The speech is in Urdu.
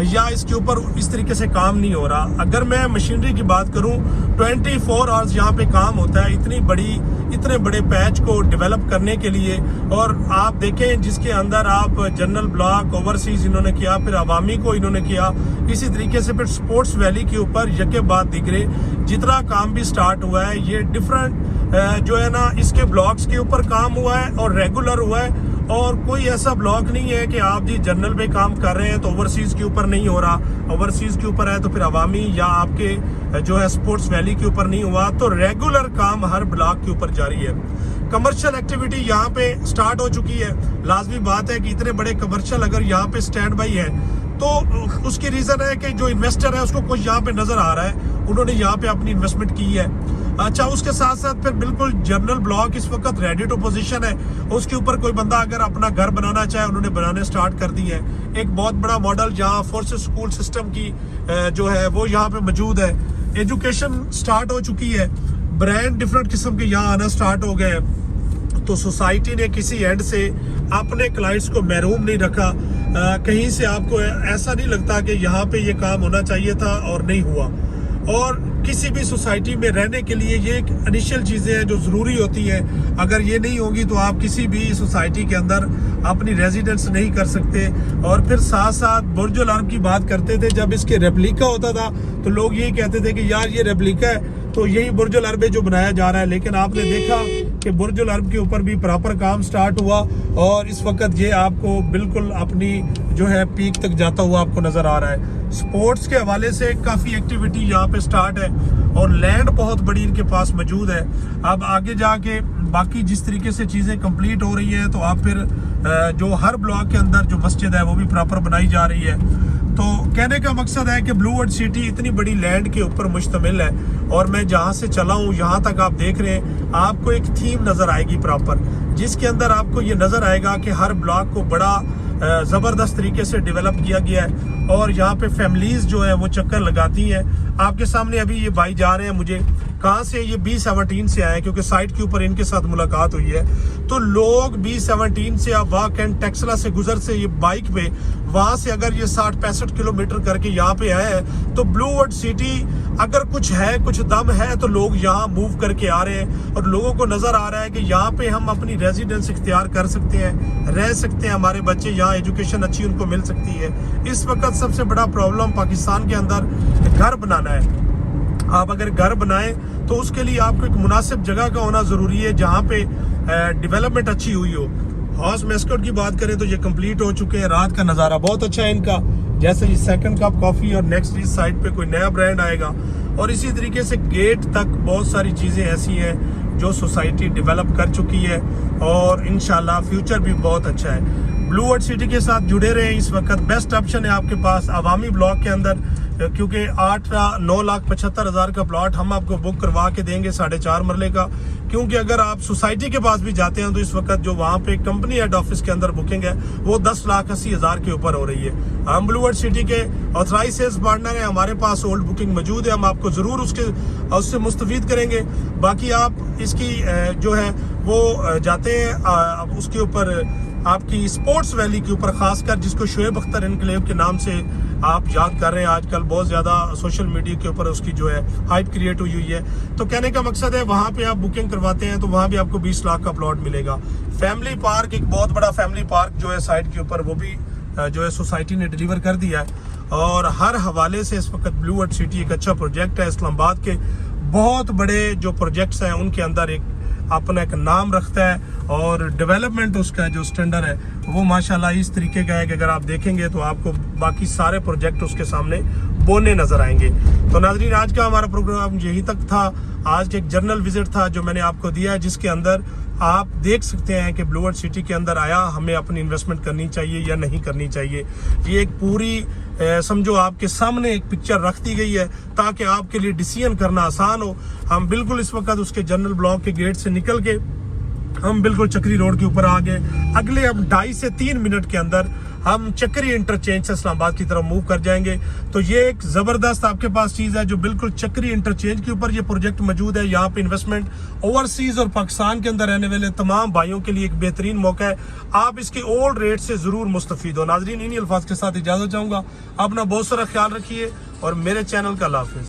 یا اس کے اوپر اس طریقے سے کام نہیں ہو رہا. اگر میں مشینری کی بات کروں 24 آورز یہاں پہ کام ہوتا ہے اتنے بڑے پیچ کو ڈیولپ کرنے کے لیے. اور آپ دیکھیں جس کے اندر آپ جنرل بلاک اوورسیز انہوں نے کیا, پھر عوامی کو انہوں نے کیا, اسی طریقے سے پھر سپورٹس ویلی کے اوپر یکے بعد دیگرے جتنا کام بھی سٹارٹ ہوا ہے یہ ڈفرنٹ جو ہے نا اس کے بلاکس کے اوپر کام ہوا ہے اور ریگولر ہوا ہے. اور کوئی ایسا بلاک نہیں ہے کہ آپ جی جنرل پہ کام کر رہے ہیں تو اوورسیز کے اوپر نہیں ہو رہا, اوورسیز کے اوپر ہے تو پھر عوامی یا آپ کے جو ہے سپورٹس ویلی کے اوپر نہیں ہوا. تو ریگولر کام ہر بلاک کے اوپر جاری ہے. کمرشل ایکٹیویٹی یہاں پہ سٹارٹ ہو چکی ہے. لازمی بات ہے کہ اتنے بڑے کمرشل اگر یہاں پہ سٹینڈ بائی ہے تو اس کی ریزن ہے کہ جو انویسٹر ہے اس کو کچھ یہاں پہ نظر آ رہا ہے, انہوں نے یہاں پہ اپنی انویسٹمنٹ کی ہے. اچھا, اس کے ساتھ ساتھ پھر بالکل جنرل بلاک اس وقت ریڈی ٹو پوزیشن ہے. اس کے اوپر کوئی بندہ اگر اپنا گھر بنانا چاہے انہوں نے بنانے سٹارٹ کر دی ہے. ایک بہت بڑا ماڈل جہاں فورسز اسکول سسٹم کی جو ہے وہ یہاں پہ موجود ہے. ایجوکیشن سٹارٹ ہو چکی ہے, برانڈ ڈفرنٹ قسم کے یہاں آنا سٹارٹ ہو گئے ہیں. تو سوسائٹی نے کسی اینڈ سے اپنے کلائنٹس کو محروم نہیں رکھا. کہیں سے آپ کو ایسا نہیں لگتا کہ یہاں پہ یہ کام ہونا چاہیے تھا اور نہیں ہوا. اور کسی بھی سوسائٹی میں رہنے کے لیے یہ ایک انیشل چیزیں ہیں جو ضروری ہوتی ہیں. اگر یہ نہیں ہوگی تو آپ کسی بھی سوسائٹی کے اندر اپنی ریزیڈنس نہیں کر سکتے. اور پھر ساتھ ساتھ برج العرب کی بات کرتے تھے, جب اس کے ریپلیکا ہوتا تھا تو لوگ یہی کہتے تھے کہ یار یہ ریپلیکا ہے تو یہی برج العرب جو بنایا جا رہا ہے. لیکن آپ نے دیکھا کہ برج العرب کے اوپر بھی پراپر کام سٹارٹ ہوا اور اس وقت یہ آپ کو بالکل اپنی جو ہے پیک تک جاتا ہوا آپ کو نظر آ رہا ہے. سپورٹس کے حوالے سے کافی ایکٹیویٹی یہاں پہ سٹارٹ ہے اور لینڈ بہت بڑی ان کے پاس موجود ہے. اب آگے جا کے باقی جس طریقے سے چیزیں کمپلیٹ ہو رہی ہیں تو آپ پھر جو ہر بلاک کے اندر جو مسجد ہے وہ بھی پراپر بنائی جا رہی ہے. تو کہنے کا مقصد ہے کہ بلو ورلڈ سٹی اتنی بڑی لینڈ کے اوپر مشتمل ہے. اور میں جہاں سے چلا ہوں یہاں تک آپ دیکھ رہے ہیں آپ کو ایک تھیم نظر آئے گی پراپر, جس کے اندر آپ کو یہ نظر آئے گا کہ ہر بلاک کو بڑا زبردست طریقے سے ڈیولپ کیا گیا ہے. اور یہاں پہ فیملیز جو ہیں وہ چکر لگاتی ہیں. آپ کے سامنے ابھی یہ بھائی جا رہے ہیں, مجھے کہاں سے یہ B17 سے آئے کیونکہ سائٹ کے اوپر ان کے ساتھ ملاقات ہوئی ہے. تو لوگ B17 سے آپ واک اینڈ ٹیکسلا سے گزر سے یہ بائک پہ وہاں سے اگر یہ 60-65 کلومیٹر کر کے یہاں پہ آئے ہیں تو بلو ورلڈ سٹی اگر کچھ ہے کچھ دم ہے تو لوگ یہاں موو کر کے آ رہے ہیں. اور لوگوں کو نظر آ رہا ہے کہ یہاں پہ ہم اپنی ریزیڈنس اختیار کر سکتے ہیں, رہ سکتے ہیں, ہمارے بچے یہاں ایجوکیشن اچھی ان کو مل سکتی ہے. اس وقت سب سے بڑا پرابلم پاکستان کے اندر گھر بنانا ہے. آپ اگر گھر بنائیں تو اس کے لیے آپ کو ایک مناسب جگہ کا ہونا ضروری ہے جہاں پہ ڈیولپمنٹ اچھی ہوئی ہو. ہاؤس میسکٹ کی بات کریں تو یہ کمپلیٹ ہو چکے ہیں. رات کا نظارہ بہت اچھا ہے ان کا, جیسے یہ سیکنڈ کپ کافی اور نیکسٹ اس سائڈ پہ کوئی نیا برانڈ آئے گا. اور اسی طریقے سے گیٹ تک بہت ساری چیزیں ایسی ہیں جو سوسائٹی ڈیولپ کر چکی ہے اور انشاءاللہ فیوچر بھی بہت اچھا ہے. بلو ورلڈ سٹی کے ساتھ جڑے رہے. اس وقت بیسٹ آپشن ہے آپ کے پاس عوامی بلاک کے اندر, کیونکہ 9,75,000 کا پلاٹ ہم آپ کو بک کروا کے دیں گے 4.5 مرلے کا. کیونکہ اگر آپ سوسائٹی کے پاس بھی جاتے ہیں تو اس وقت جو وہاں پہ کمپنی ہیڈ آفس کے اندر بکنگ ہے وہ 10,80,000 کے اوپر ہو رہی ہے. ہم بلو ورلڈ سٹی کے آتھرائز سیلز پارٹنر ہیں, ہمارے پاس اولڈ بکنگ موجود ہے, ہم آپ کو ضرور اس سے مستفید کریں گے. باقی آپ اس کی جو ہے وہ جاتے ہیں اس کے اوپر آپ کی سپورٹس ویلی کے اوپر, خاص کر جس کو شعیب اختر انکلیو کے نام سے آپ یاد کر رہے ہیں. آج کل بہت زیادہ سوشل میڈیا کے اوپر اس کی جو ہے ہائپ کریٹ ہوئی ہے. تو کہنے کا مقصد ہے وہاں پہ آپ بکنگ کرواتے ہیں تو وہاں بھی آپ کو 20 لاکھ کا پلاٹ ملے گا. فیملی پارک, ایک بہت بڑا فیملی پارک جو ہے سائٹ کے اوپر, وہ بھی جو ہے سوسائٹی نے ڈیلیور کر دیا ہے. اور ہر حوالے سے اس وقت بلو ورلڈ سٹی ایک اچھا پروجیکٹ ہے. اسلام آباد کے بہت بڑے جو پروجیکٹس ہیں ان کے اندر ایک اپنا ایک نام رکھتا ہے اور ڈیولپمنٹ اس کا جو سٹینڈرڈ ہے وہ ماشاءاللہ اس طریقے کا ہے کہ اگر آپ دیکھیں گے تو آپ کو باقی سارے پروجیکٹ اس کے سامنے بونے نظر آئیں گے. تو ناظرین آج کا ہمارا پروگرام یہی تک تھا. آج کے ایک جنرل وزٹ تھا جو میں نے آپ کو دیا ہے, جس کے اندر آپ دیکھ سکتے ہیں کہ بلو ورلڈ سٹی کے اندر آیا ہمیں اپنی انویسٹمنٹ کرنی چاہیے یا نہیں کرنی چاہیے. یہ ایک پوری سمجھو آپ کے سامنے ایک پکچر رکھ دی گئی ہے تاکہ آپ کے لیے ڈیسیژن کرنا آسان ہو. ہم بالکل اس وقت اس کے جنرل بلاک کے گیٹ سے نکل کے ہم بالکل چکری روڈ کے اوپر آ گئے. اگلے ہم 2.5 سے 3 منٹ کے اندر ہم چکری انٹرچینج سے اسلام آباد کی طرف موو کر جائیں گے. تو یہ ایک زبردست آپ کے پاس چیز ہے جو بالکل چکری انٹرچینج کے اوپر یہ پروجیکٹ موجود ہے. یہاں پہ انویسٹمنٹ اوورسیز اور پاکستان کے اندر رہنے والے تمام بھائیوں کے لیے ایک بہترین موقع ہے. آپ اس کے اولڈ ریٹ سے ضرور مستفید ہو. ناظرین انہی الفاظ کے ساتھ اجازت چاہوں گا. اپنا بہت سارا خیال رکھیے اور میرے چینل کا اللہ حافظ.